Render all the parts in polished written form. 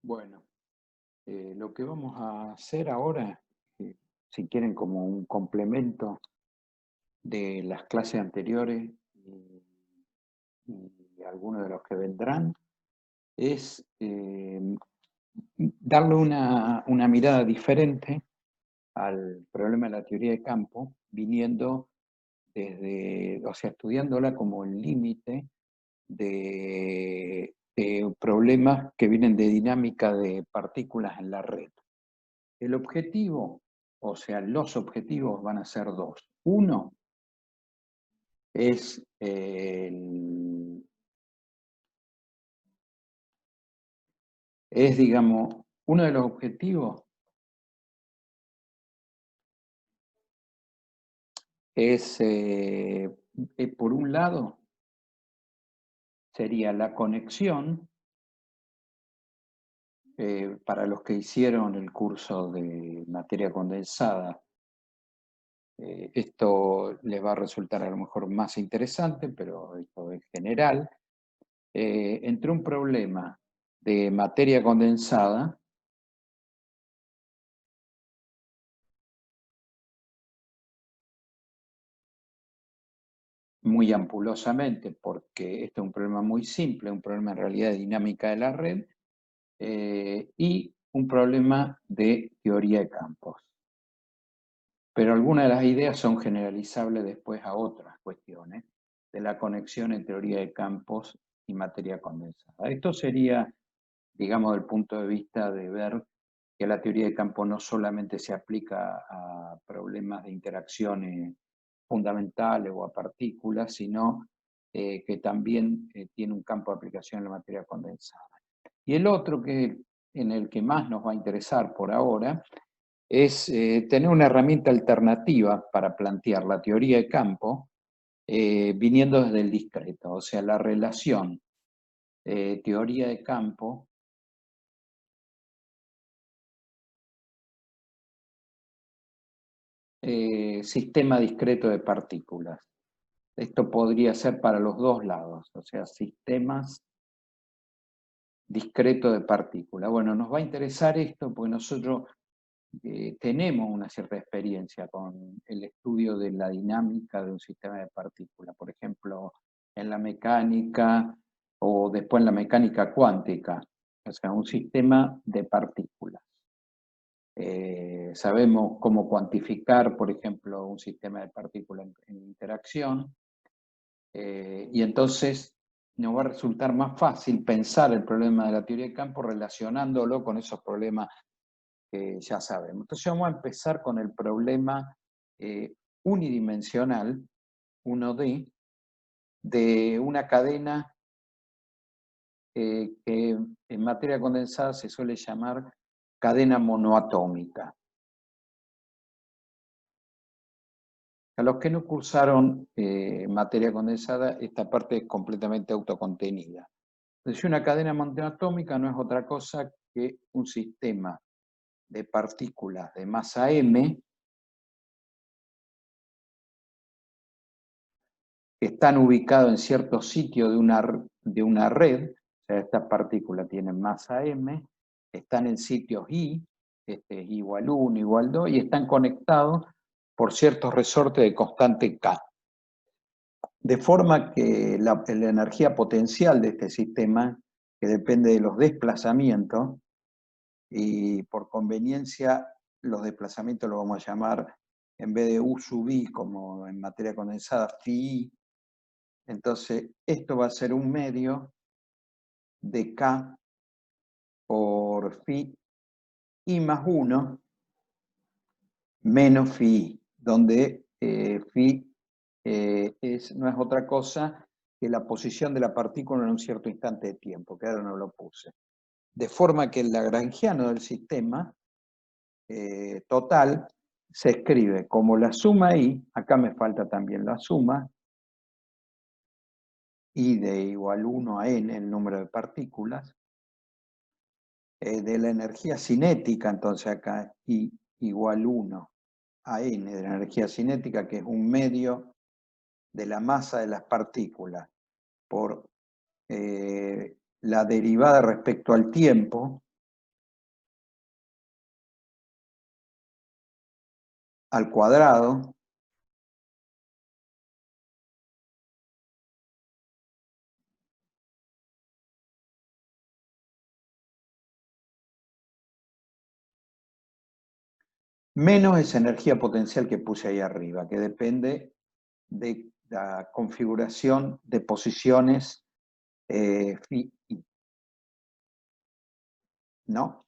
Bueno, lo que vamos a hacer ahora, si quieren como un complemento de las clases anteriores y algunos de los que vendrán, es darle una mirada diferente al problema de la teoría de campo, viniendo desde, o sea, estudiándola como el límite de problemas que vienen de dinámica de partículas en la red. El objetivo, o sea, los objetivos van a ser dos. Uno es, digamos, uno de los objetivos es, por un lado, sería la conexión, para los que hicieron el curso de materia condensada. Esto les va a resultar a lo mejor más interesante, pero esto es general. Entre un problema de materia condensada muy ampulosamente, porque este es un problema muy simple, un problema en realidad de dinámica de la red, y un problema de teoría de campos. Pero algunas de las ideas son generalizables después a otras cuestiones de la conexión en teoría de campos y materia condensada. Esto sería, digamos, el punto de vista de ver que la teoría de campo no solamente se aplica a problemas de interacciones fundamentales o a partículas, sino que también tiene un campo de aplicación en la materia condensada. Y el otro, que en el que más nos va a interesar por ahora, es tener una herramienta alternativa para plantear la teoría de campo viniendo desde el discreto, o sea, la relación teoría de campo sistema discreto de partículas. Esto podría ser para los dos lados, o sea, sistemas discretos de partículas. Bueno, nos va a interesar esto porque nosotros tenemos una cierta experiencia con el estudio de la dinámica de un sistema de partículas, por ejemplo, en la mecánica o después en la mecánica cuántica, o sea, un sistema de partículas. Sabemos cómo cuantificar, por ejemplo, un sistema de partículas en interacción, y entonces nos va a resultar más fácil pensar el problema de la teoría de campo relacionándolo con esos problemas que ya sabemos. Entonces vamos a empezar con el problema unidimensional, 1D, de una cadena que en materia condensada se suele llamar cadena monoatómica. A los que no cursaron materia condensada, esta parte es completamente autocontenida. Entonces, una cadena monoatómica no es otra cosa que un sistema de partículas de masa m que están ubicados en cierto sitio de una red, o sea, estas partículas tienen masa m, están en sitios i, este es igual 1, igual 2, y están conectados por ciertos resortes de constante k. De forma que la energía potencial de este sistema, que depende de los desplazamientos, y por conveniencia los desplazamientos los vamos a llamar, en vez de U sub I, como en materia condensada, phi I. Entonces, esto va a ser un medio de K por phi I más 1 menos phi I, donde phi no es otra cosa que la posición de la partícula en un cierto instante de tiempo, que ahora no lo puse. De forma que el lagrangiano del sistema total se escribe como la suma I, acá me falta también la suma, I de igual 1 a n, el número de partículas, de la energía cinética, entonces acá I igual 1 a n de la energía cinética, que es un medio de la masa de las partículas por la derivada respecto al tiempo, al cuadrado menos esa energía potencial que puse ahí arriba, que depende de la configuración de posiciones phi, ¿no?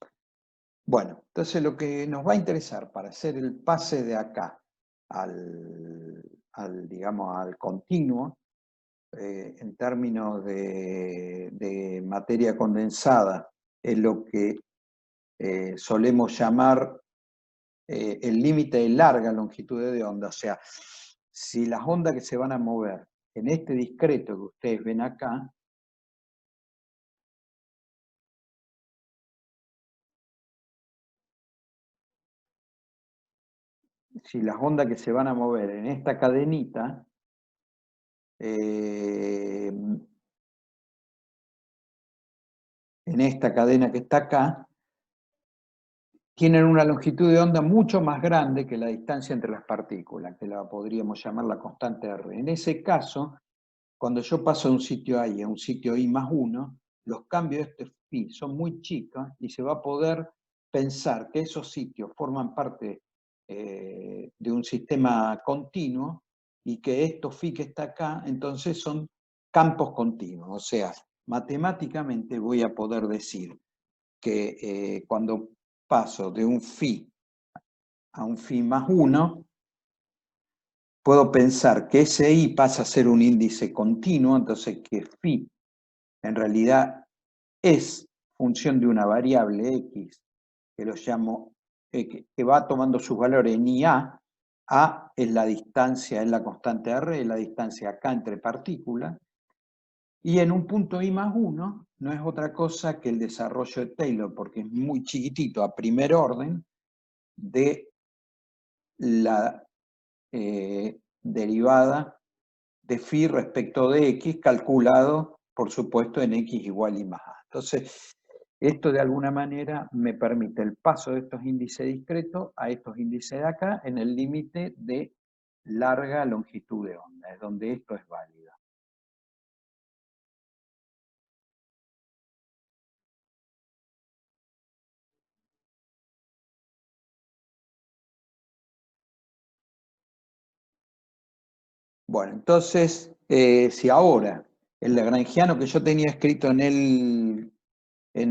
Bueno, entonces lo que nos va a interesar para hacer el pase de acá digamos, al continuo, en términos de materia condensada, es lo que solemos llamar el límite de larga longitud de onda. O sea, si las ondas que se van a mover en este discreto que ustedes ven acá, si las ondas que se van a mover en esta cadenita, en esta cadena que está acá, tienen una longitud de onda mucho más grande que la distancia entre las partículas, que la podríamos llamar la constante R. En ese caso, cuando yo paso de un sitio A a un sitio I más 1, los cambios de este phi son muy chicos y se va a poder pensar que esos sitios forman parte de un sistema continuo y que esto phi que está acá, entonces son campos continuos. O sea, matemáticamente voy a poder decir que cuando paso de un phi a un phi más 1, puedo pensar que ese i pasa a ser un índice continuo, entonces que phi en realidad es función de una variable x, que lo llamo, que va tomando sus valores en IA. A es la distancia, es la constante R, es la distancia acá entre partículas, y en un punto I más 1 no es otra cosa que el desarrollo de Taylor, porque es muy chiquitito a primer orden, de la derivada de phi respecto de x, calculado, por supuesto, en x igual y más a. Entonces, esto de alguna manera me permite el paso de estos índices discretos a estos índices de acá en el límite de larga longitud de onda, es donde esto es válido. Bueno, entonces, si ahora el lagrangiano que yo tenía escrito en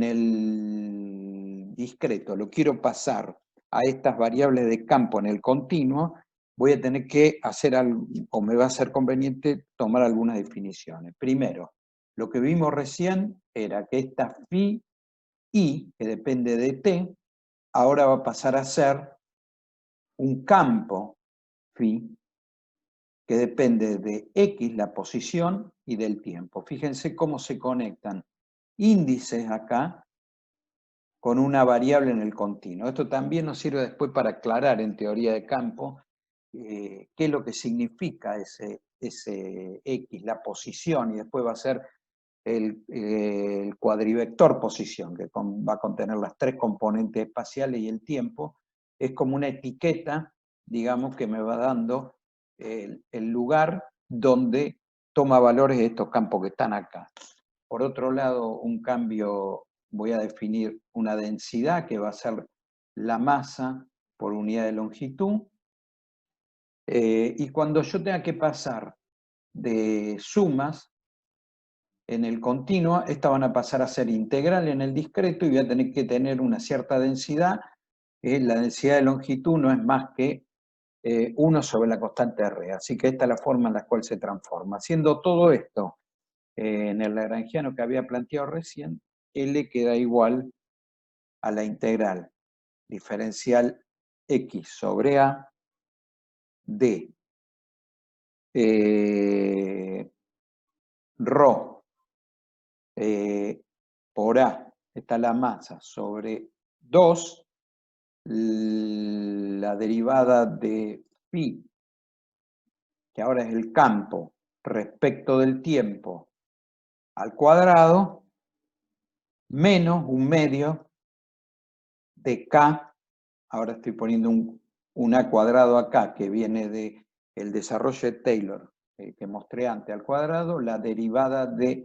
el discreto lo quiero pasar a estas variables de campo en el continuo, voy a tener que hacer algo, o me va a ser conveniente tomar algunas definiciones. Primero, lo que vimos recién era que esta phi i, que depende de t, ahora va a pasar a ser un campo phi que depende de x, la posición, y del tiempo. Fíjense cómo se conectan índices acá con una variable en el continuo. Esto también nos sirve después para aclarar en teoría de campo qué es lo que significa ese x, la posición, y después va a ser el cuadrivector posición, que va a contener las tres componentes espaciales y el tiempo. Es como una etiqueta, digamos, que me va dando el lugar donde toma valores de estos campos que están acá. Por otro lado, un cambio, voy a definir una densidad que va a ser la masa por unidad de longitud. Y cuando yo tenga que pasar de sumas en el continuo, estas van a pasar a ser integral en el discreto y voy a tener que tener una cierta densidad. La densidad de longitud no es más que 1 sobre la constante R. Así que esta es la forma en la cual se transforma. Haciendo todo esto en el lagrangiano que había planteado recién, L queda igual a la integral diferencial x sobre a de ρ por a, esta es la masa, sobre 2, la derivada de phi, que ahora es el campo respecto del tiempo al cuadrado, menos un medio de k, ahora estoy poniendo un un A cuadrado acá que viene del desarrollo de Taylor que mostré antes al cuadrado, la derivada de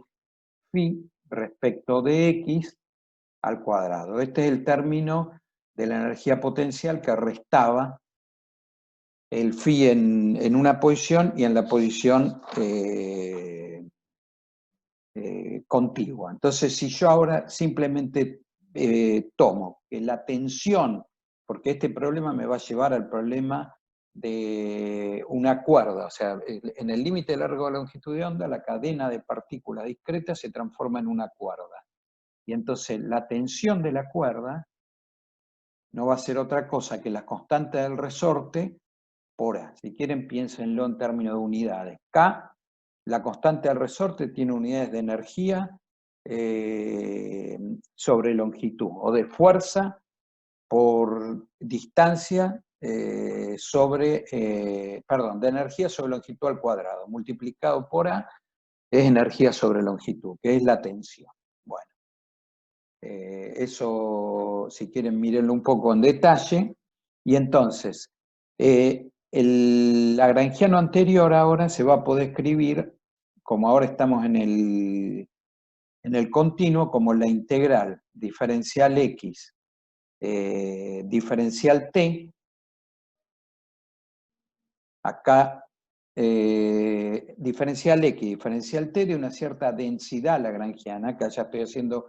phi respecto de x al cuadrado. Este es el término de la energía potencial que restaba el phi en una posición y en la posición contigua. Entonces, si yo ahora simplemente tomo que la tensión, porque este problema me va a llevar al problema de una cuerda, o sea, en el límite de largo de longitud de onda, la cadena de partículas discretas se transforma en una cuerda. Y entonces la tensión de la cuerda no va a ser otra cosa que la constante del resorte por A. Si quieren, piénsenlo en términos de unidades. K, la constante del resorte, tiene unidades de energía sobre longitud, o de fuerza por distancia de energía sobre longitud al cuadrado, multiplicado por A, es energía sobre longitud, que es la tensión. Bueno, eso, si quieren, mírenlo un poco en detalle. Y entonces, el lagrangiano anterior ahora se va a poder escribir, como ahora estamos en el continuo, como la integral diferencial x, diferencial t, acá diferencial x, diferencial t de una cierta densidad lagrangiana, acá ya estoy haciendo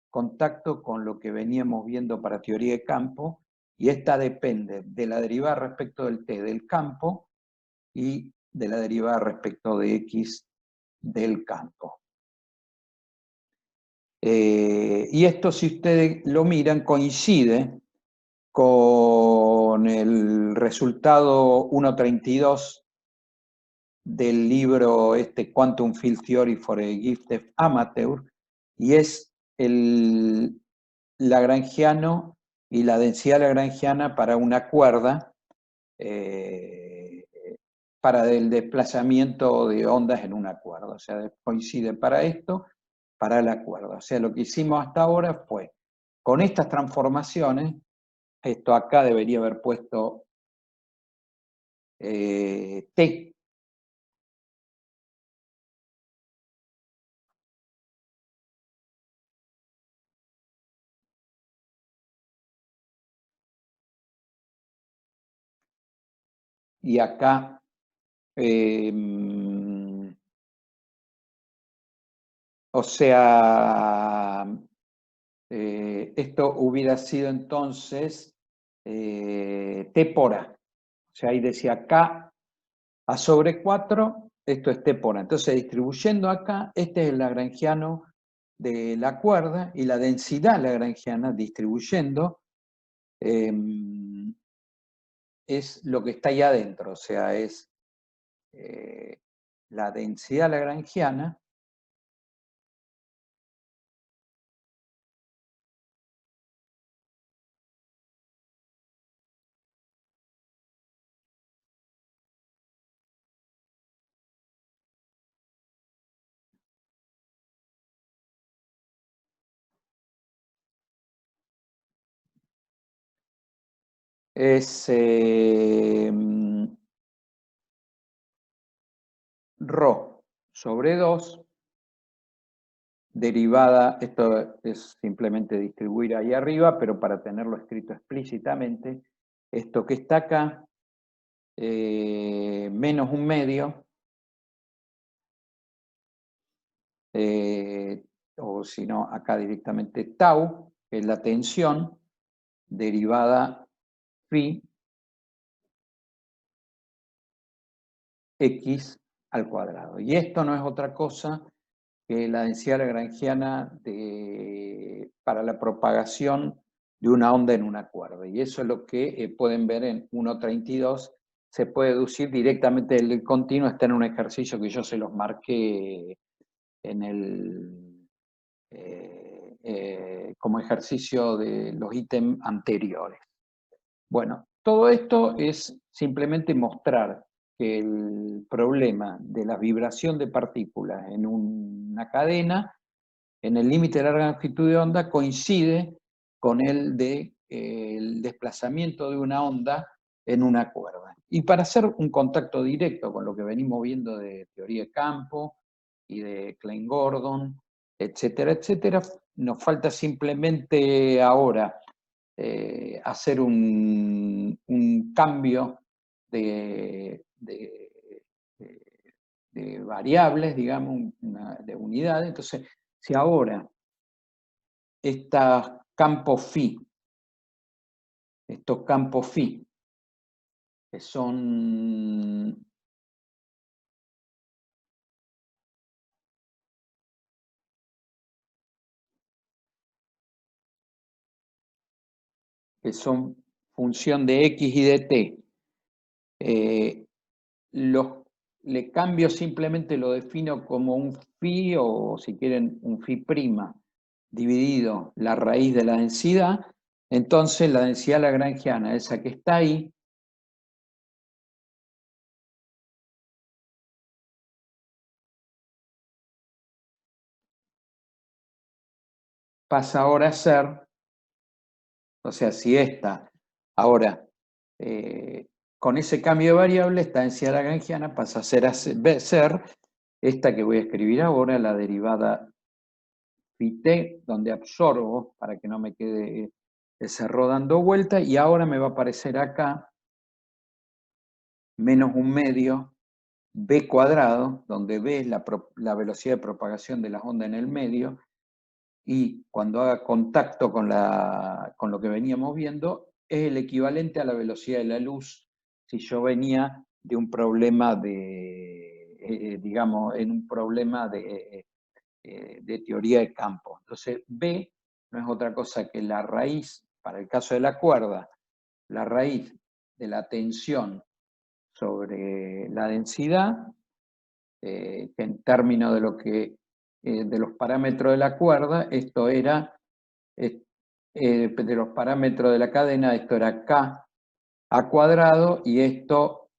contacto con lo que veníamos viendo para teoría de campo, y esta depende de la derivada respecto del t del campo y de la derivada respecto de x del campo. Y esto, si ustedes lo miran, coincide con el resultado 1.32 del libro Quantum Field Theory for a Gifted Amateur, y es el lagrangiano y la densidad lagrangiana para una cuerda, para el desplazamiento de ondas en una cuerda. O sea, coincide para esto, para la cuerda. O sea, lo que hicimos hasta ahora fue, con estas transformaciones, esto acá debería haber puesto T, y acá o sea, esto hubiera sido entonces T por A. O sea, ahí decía K A sobre 4, esto es T por A. Entonces, distribuyendo acá, este es el lagrangiano de la cuerda, y la densidad lagrangiana, distribuyendo, es lo que está ahí adentro. O sea, es la densidad lagrangiana es ρ sobre 2, derivada, esto es simplemente distribuir ahí arriba, pero para tenerlo escrito explícitamente, esto que está acá, menos un medio, o si no, acá directamente tau, que es la tensión, derivada phi x al cuadrado. Y esto no es otra cosa que la densidad lagrangiana para la propagación de una onda en una cuerda. Y eso es lo que pueden ver en 1.32. Se puede deducir directamente del continuo. Está en un ejercicio que yo se los marqué en como ejercicio de los ítems anteriores. Bueno, todo esto es simplemente mostrar que el problema de la vibración de partículas en una cadena, en el límite de larga longitud de onda, coincide con el desplazamiento de una onda en una cuerda. Y para hacer un contacto directo con lo que venimos viendo de teoría de campo y de Klein-Gordon, etcétera, etcétera, nos falta simplemente ahora hacer un cambio de, de variables, digamos, de unidades. Entonces, si ahora estos campos phi, que son función de x y de t, le cambio simplemente, lo defino como un phi, o si quieren un phi prima, dividido la raíz de la densidad. Entonces la densidad lagrangiana, esa que está ahí, pasa ahora a ser, o sea, si esta, ahora, con ese cambio de variable, esta densidad lagrangiana pasa a ser esta que voy a escribir ahora, la derivada phi t, donde absorbo para que no me quede ese rho dando vuelta, y ahora me va a aparecer acá menos un medio b cuadrado, donde b es la velocidad de propagación de las ondas en el medio, y cuando haga contacto con lo que veníamos viendo, es el equivalente a la velocidad de la luz si yo venía de un problema digamos, en un problema de teoría de campo. Entonces, B no es otra cosa que la raíz, para el caso de la cuerda, la raíz de la tensión sobre la densidad, que en términos de lo que de los parámetros de la cuerda, esto era, de los parámetros de la cadena, esto era K a cuadrado, y esto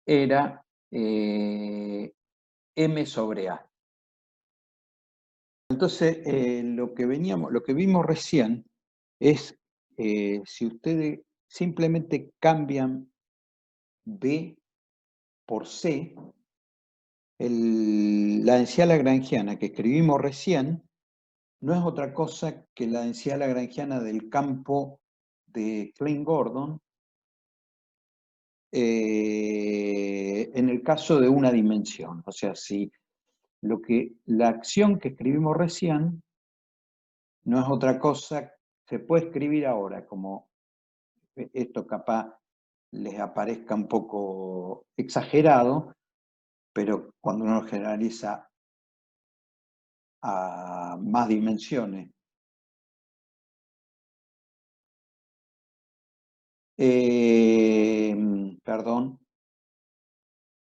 era M sobre A. Entonces, lo que vimos recién es, si ustedes simplemente cambian B por C, la densidad lagrangiana que escribimos recién no es otra cosa que la densidad lagrangiana del campo de Klein-Gordon en el caso de una dimensión. O sea, si la acción que escribimos recién no es otra cosa, se puede escribir ahora, como esto capaz les aparezca un poco exagerado, pero cuando uno generaliza a más dimensiones, perdón,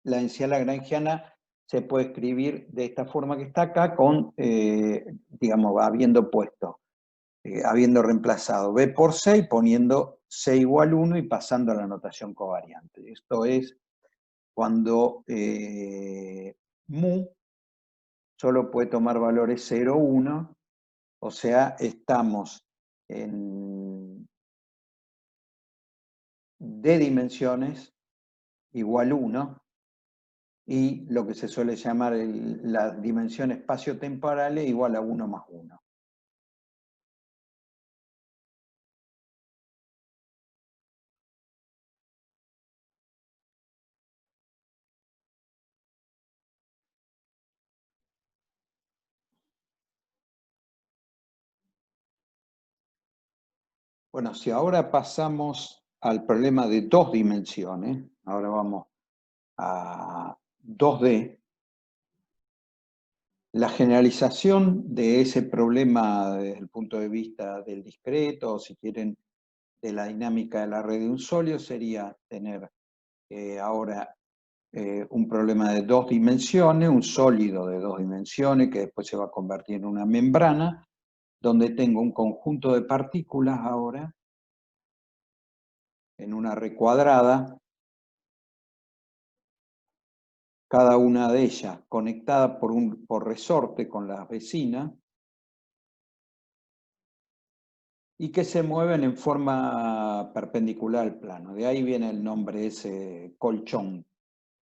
la densidad lagrangiana se puede escribir de esta forma que está acá, con, digamos, habiendo puesto, habiendo reemplazado B por C y poniendo C igual 1 y pasando a la notación covariante. Esto es cuando mu solo puede tomar valores 0, 1, o sea, estamos en D dimensiones igual 1, y lo que se suele llamar la dimensión espacio-temporal igual a 1 más 1. Bueno, si ahora pasamos al problema de dos dimensiones, ahora vamos a 2D, la generalización de ese problema desde el punto de vista del discreto, o si quieren, de la dinámica de la red de un sólido, sería tener ahora un problema de dos dimensiones, un sólido de dos dimensiones que después se va a convertir en una membrana, donde tengo un conjunto de partículas ahora en una red cuadrada, cada una de ellas conectada por resorte con las vecinas, y que se mueven en forma perpendicular al plano. De ahí viene el nombre ese colchón,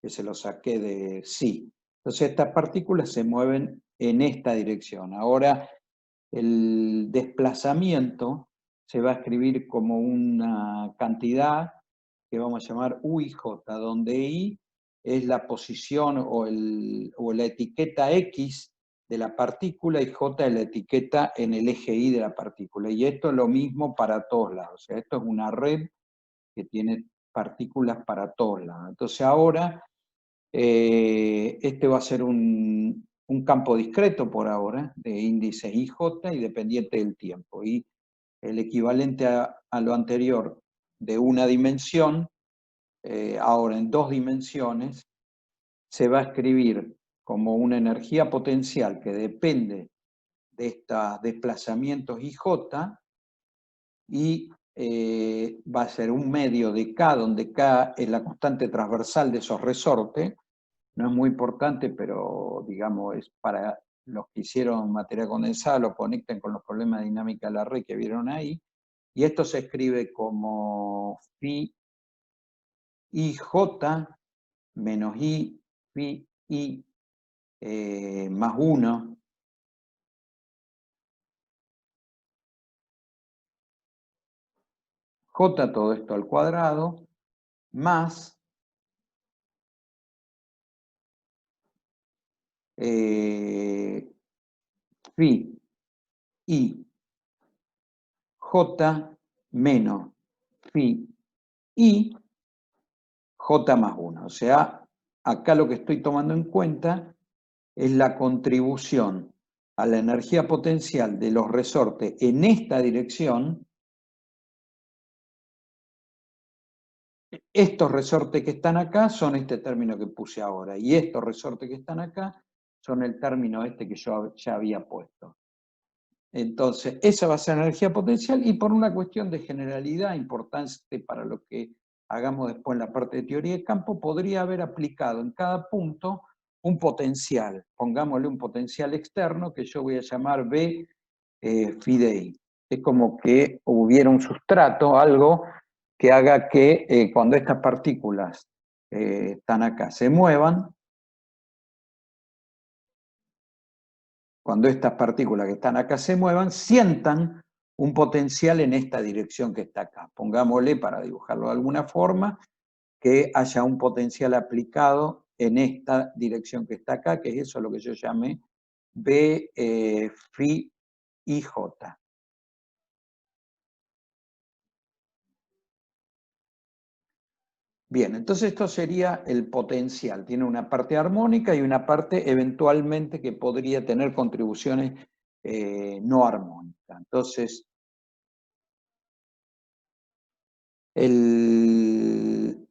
que se lo saqué de sí. Entonces estas partículas se mueven en esta dirección. Ahora el desplazamiento se va a escribir como una cantidad que vamos a llamar U y J, donde I es la posición o la etiqueta X de la partícula y J es la etiqueta en el eje Y de la partícula. Y esto es lo mismo para todos lados. O sea, esto es una red que tiene partículas para todos lados. Entonces ahora este va a ser un campo discreto por ahora, de índice IJ y dependiente del tiempo. Y el equivalente a lo anterior de una dimensión, ahora en dos dimensiones, se va a escribir como una energía potencial que depende de estos desplazamientos IJ y va a ser un medio de K, donde K es la constante transversal de esos resortes. No es muy importante, pero digamos es para los que hicieron materia condensada, lo conectan con los problemas de dinámica de la red que vieron ahí. Y esto se escribe como phi IJ menos I, phi I más 1, J todo esto al cuadrado, más phi I J menos phi I J más 1. O sea, acá lo que estoy tomando en cuenta es la contribución a la energía potencial de los resortes en esta dirección. Estos resortes que están acá son este término que puse ahora, y estos resortes que están acá son el término este que yo ya había puesto. Entonces, esa va a ser energía potencial, y por una cuestión de generalidad importante para lo que hagamos después en la parte de teoría de campo, podría haber aplicado en cada punto un potencial, pongámosle un potencial externo que yo voy a llamar B phi de I. Es como que hubiera un sustrato, algo que haga que cuando estas partículas están acá se muevan, cuando estas partículas que están acá se muevan, sientan un potencial en esta dirección que está acá. Pongámosle, para dibujarlo de alguna forma, que haya un potencial aplicado en esta dirección que está acá, que es eso lo que yo llamé B phi IJ. Bien, entonces esto sería el potencial. Tiene una parte armónica y una parte eventualmente que podría tener contribuciones no armónicas. Entonces, el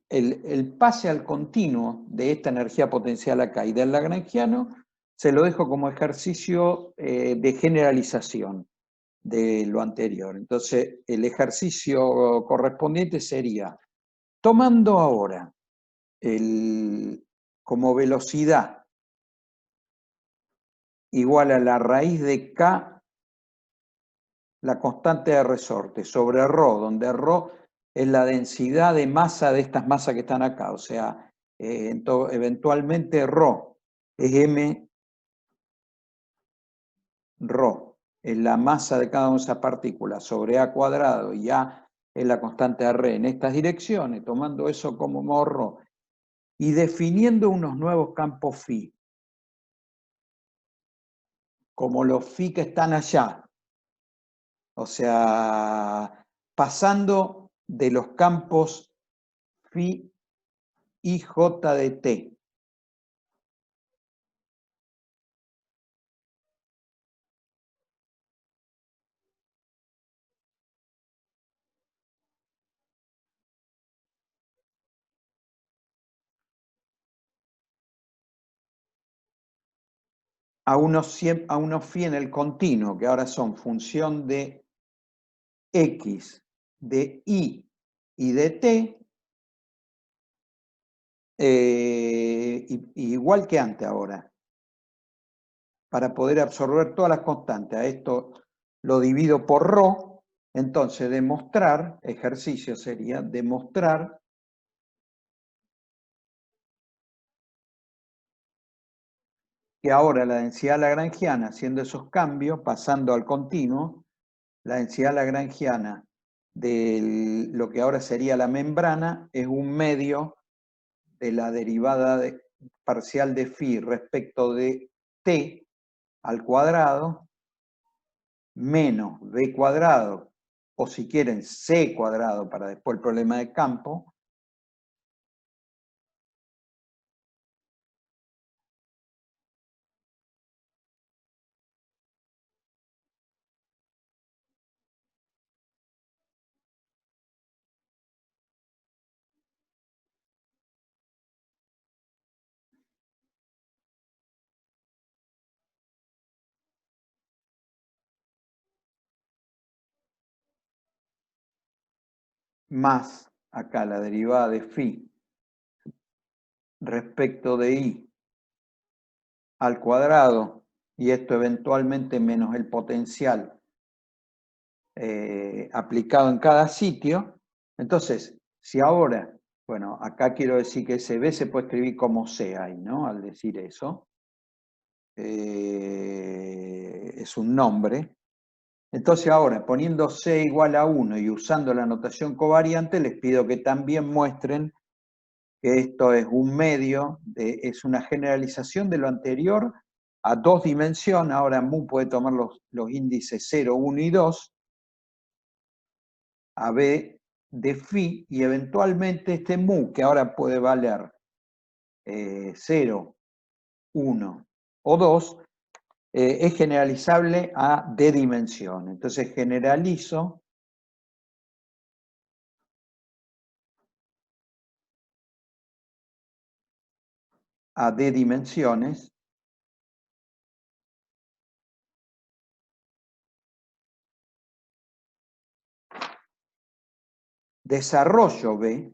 pase al continuo de esta energía potencial acá y del lagrangiano se lo dejo como ejercicio de generalización de lo anterior. Entonces, el ejercicio correspondiente sería, tomando ahora como velocidad igual a la raíz de K, la constante de resorte, sobre ρ, donde ρ es la densidad de masa de estas masas que están acá. O sea, eventualmente ρ es m ρ, es la masa de cada una de esas partículas sobre a cuadrado, y a es la constante de r en estas direcciones, tomando eso como morro y definiendo unos nuevos campos phi, como los phi que están allá. O sea, pasando de los campos phi y j de t. A unos phi en el continuo, que ahora son función de x, de y de t, igual que antes ahora, para poder absorber todas las constantes. A esto lo divido por ρ, Entonces, demostrar, ejercicio sería demostrar que ahora la densidad lagrangiana, haciendo esos cambios, pasando al continuo, la densidad lagrangiana de lo que ahora sería la membrana es un medio de la derivada parcial de phi respecto de t al cuadrado menos b cuadrado, o si quieren c cuadrado para después el problema de campo, más acá la derivada de phi respecto de i al cuadrado, y esto eventualmente menos el potencial aplicado en cada sitio. Entonces, si ahora, bueno, acá quiero decir que ese B se puede escribir como C ahí, ¿no? Al decir eso, es un nombre. Entonces ahora, poniendo C igual a 1 y usando la notación covariante, les pido que también muestren que esto es un medio, es una generalización de lo anterior a dos dimensiones. Ahora mu puede tomar los índices 0, 1 y 2, a b de phi, y eventualmente este mu, que ahora puede valer 0, 1 o 2, es generalizable a d dimensiones. Entonces generalizo a d dimensiones, desarrollo b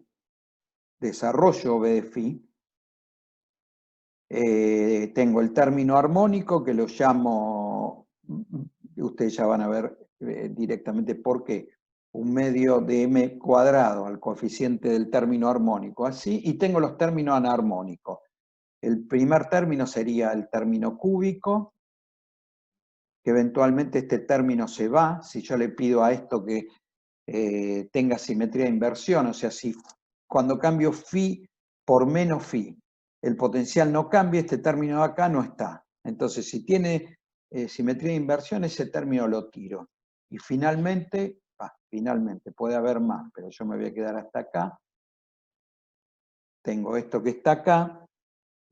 de phi. Tengo el término armónico que lo llamo, ustedes ya van a ver directamente por qué, un medio de m cuadrado al coeficiente del término armónico, así, y tengo los términos anarmónicos. El primer término sería el término cúbico, que eventualmente este término se va, si yo le pido a esto que tenga simetría de inversión, o sea, si cuando cambio phi por menos phi, el potencial no cambia, este término de acá no está. Entonces, si tiene simetría de inversión, ese término lo tiro. Y finalmente, puede haber más, pero yo me voy a quedar hasta acá. Tengo esto que está acá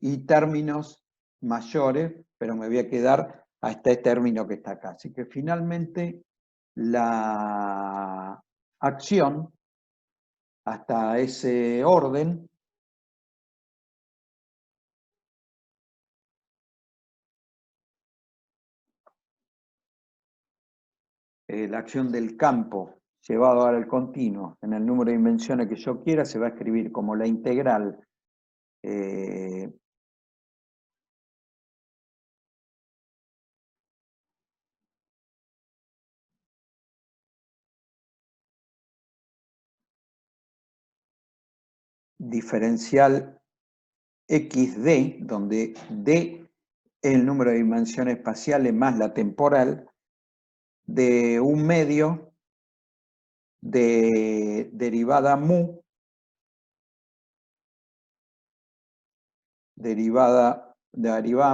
y términos mayores, pero me voy a quedar hasta este término que está acá. Así que finalmente la acción hasta ese orden la acción del campo llevado al continuo en el número de dimensiones que yo quiera se va a escribir como la integral diferencial xd, donde d es el número de dimensiones espaciales más la temporal, de un medio de derivada mu, derivada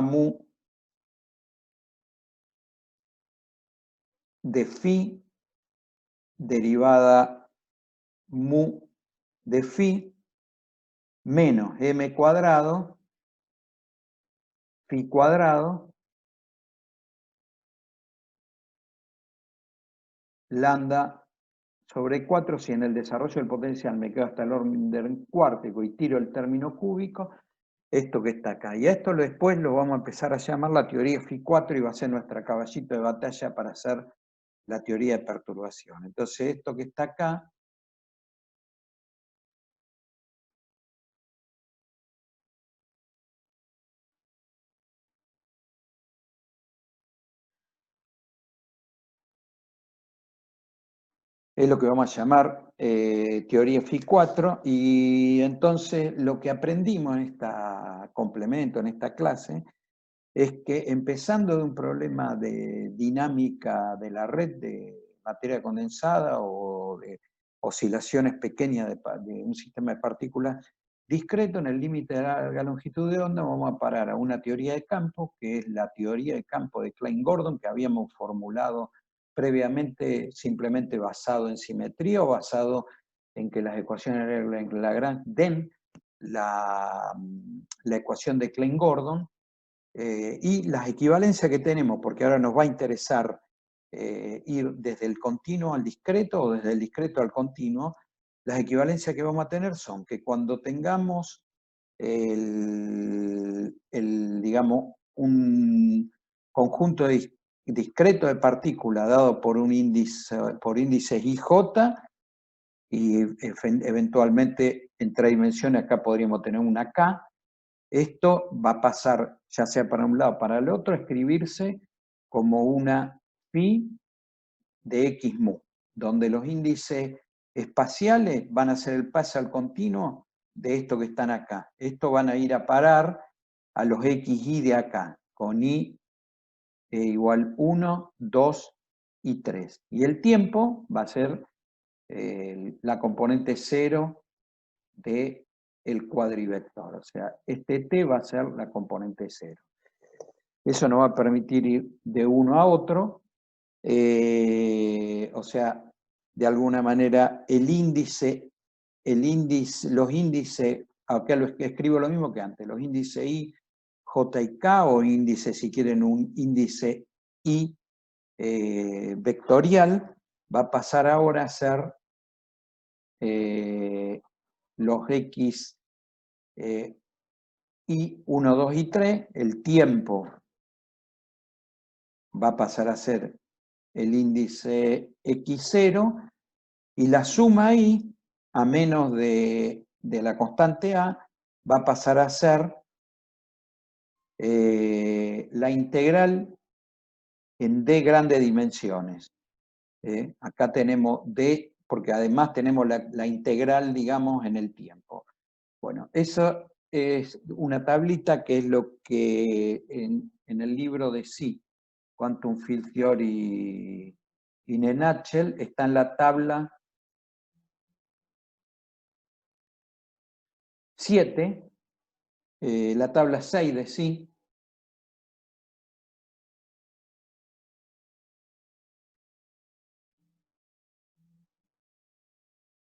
mu de phi, derivada mu de phi, menos m cuadrado, phi cuadrado, lambda sobre 4, si en el desarrollo del potencial me quedo hasta el orden cuártico y tiro el término cúbico, esto que está acá. Y a esto después lo vamos a empezar a llamar la teoría phi 4 y va a ser nuestra caballito de batalla para hacer la teoría de perturbación. Entonces esto que está acá es lo que vamos a llamar teoría Phi4, y entonces lo que aprendimos en este complemento, en esta clase, es que empezando de un problema de dinámica de la red de materia condensada o de oscilaciones pequeñas de un sistema de partículas discreto en el límite de la longitud de onda, vamos a parar a una teoría de campo, que es la teoría de campo de Klein-Gordon, que habíamos formulado previamente simplemente basado en simetría o basado en que las ecuaciones de Lagrange den la ecuación de Klein-Gordon, y las equivalencias que tenemos, porque ahora nos va a interesar ir desde el continuo al discreto o desde el discreto al continuo. Las equivalencias que vamos a tener son que cuando tengamos digamos, un conjunto discreto de partículas dado por un índice, por índices IJ, y eventualmente en tres dimensiones acá podríamos tener una K, esto va a pasar, ya sea para un lado o para el otro, a escribirse como una phi de x mu, donde los índices espaciales van a ser el pase al continuo de esto que están acá. Estos van a ir a parar a los xy de acá, con i igual 1, 2 y 3. Y el tiempo va a ser la componente 0 de el cuadrivector, o sea, este t va a ser la componente 0. Eso nos va a permitir ir de uno a otro, o sea, de alguna manera los índices, acá escribo lo mismo que antes, los índices I, J y K, o índice, si quieren, un índice I vectorial, va a pasar ahora a ser los X y 1, 2 y 3, el tiempo va a pasar a ser el índice X0, y la suma I, a menos de la constante A, va a pasar a ser la integral en D grandes dimensiones. Acá tenemos D, porque además tenemos la integral, digamos, en el tiempo. Bueno, eso es una tablita que es lo que en el libro de Sí, Quantum Field Theory in a Nutshell, está en la tabla 7, la tabla 6 de Sí,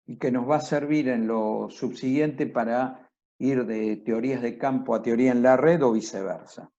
y que nos va a servir en lo subsiguiente para ir de teorías de campo a teoría en la red o viceversa.